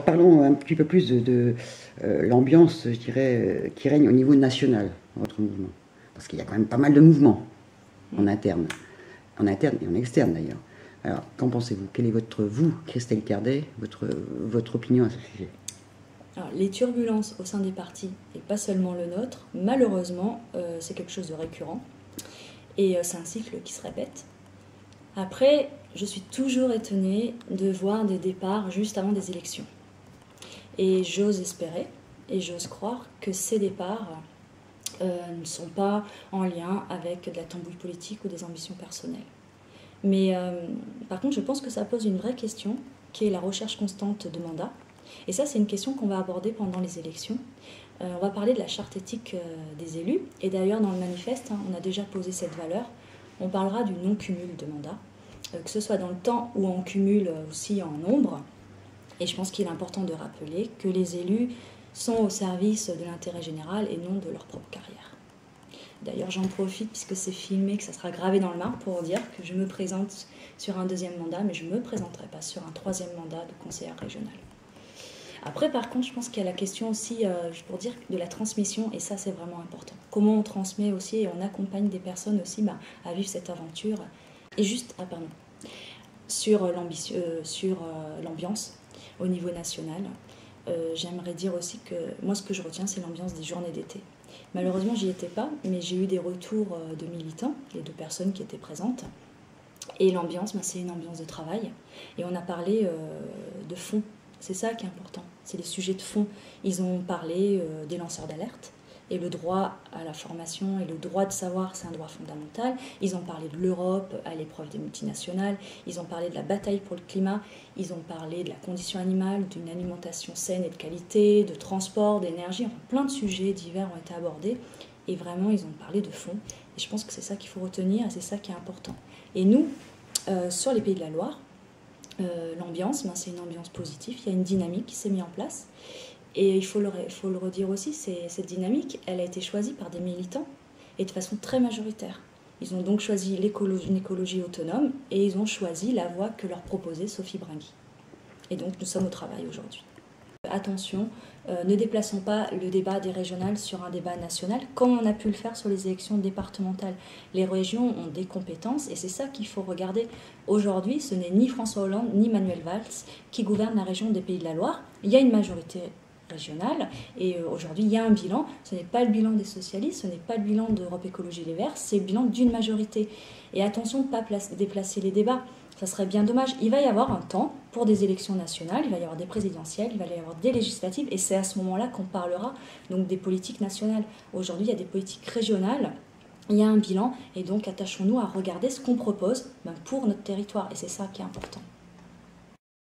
parlons un petit peu plus de l'ambiance, je dirais, qui règne au niveau national, votre mouvement. Parce qu'il y a quand même pas mal de mouvements en interne et en externe d'ailleurs. Alors, qu'en pensez-vous? Quelle est vous, Christelle Cardet, votre opinion à ce sujet? Alors, les turbulences au sein des partis, et pas seulement le nôtre, malheureusement, c'est quelque chose de récurrent. Et c'est un cycle qui se répète. Après, je suis toujours étonnée de voir des départs juste avant des élections. Et j'ose espérer, et j'ose croire que ces départs ne sont pas en lien avec de la tambouille politique ou des ambitions personnelles. Mais par contre, je pense que ça pose une vraie question, qui est la recherche constante de mandat. Et ça, c'est une question qu'on va aborder pendant les élections. On va parler de la charte éthique des élus. Et d'ailleurs, dans le manifeste, on a déjà posé cette valeur. On parlera du non-cumul de mandat, que ce soit dans le temps ou en cumul aussi en nombre. Et je pense qu'il est important de rappeler que les élus sont au service de l'intérêt général et non de leur propre carrière. D'ailleurs, j'en profite, puisque c'est filmé, que ça sera gravé dans le marbre, pour dire que je me présente sur un 2e mandat, mais je ne me présenterai pas sur un 3e mandat de conseillère régionale. Après, par contre, je pense qu'il y a la question aussi, pour dire, de la transmission, et ça, c'est vraiment important. Comment on transmet aussi et on accompagne des personnes aussi à vivre cette aventure. Et juste, sur l'ambiance au niveau national, j'aimerais dire aussi que moi, ce que je retiens, c'est l'ambiance des journées d'été. Malheureusement, j'y étais pas, mais j'ai eu des retours de militants et de personnes qui étaient présentes. Et l'ambiance, c'est une ambiance de travail. Et on a parlé de fond. C'est ça qui est important, c'est les sujets de fond. Ils ont parlé des lanceurs d'alerte, et le droit à la formation et le droit de savoir, c'est un droit fondamental. Ils ont parlé de l'Europe à l'épreuve des multinationales, ils ont parlé de la bataille pour le climat, ils ont parlé de la condition animale, d'une alimentation saine et de qualité, de transport, d'énergie, enfin, plein de sujets divers ont été abordés, et vraiment ils ont parlé de fond. Et je pense que c'est ça qu'il faut retenir, et c'est ça qui est important. Et nous, sur les Pays de la Loire, l'ambiance, c'est une ambiance positive, il y a une dynamique qui s'est mise en place. Et il faut le redire aussi, cette dynamique, elle a été choisie par des militants et de façon très majoritaire. Ils ont donc choisi une écologie autonome et ils ont choisi la voie que leur proposait Sophie Bringui. Et donc nous sommes au travail aujourd'hui. Attention, ne déplaçons pas le débat des régionales sur un débat national, comme on a pu le faire sur les élections départementales. Les régions ont des compétences et c'est ça qu'il faut regarder. Aujourd'hui, ce n'est ni François Hollande ni Manuel Valls qui gouvernent la région des Pays de la Loire. Il y a une majorité régionale et aujourd'hui il y a un bilan. Ce n'est pas le bilan des socialistes, ce n'est pas le bilan d'Europe Écologie Les Verts, c'est le bilan d'une majorité. Et attention de ne pas déplacer les débats. Ça serait bien dommage. Il va y avoir un temps pour des élections nationales, il va y avoir des présidentielles, il va y avoir des législatives, et c'est à ce moment-là qu'on parlera donc des politiques nationales. Aujourd'hui, il y a des politiques régionales, il y a un bilan, et donc attachons-nous à regarder ce qu'on propose pour notre territoire, et c'est ça qui est important.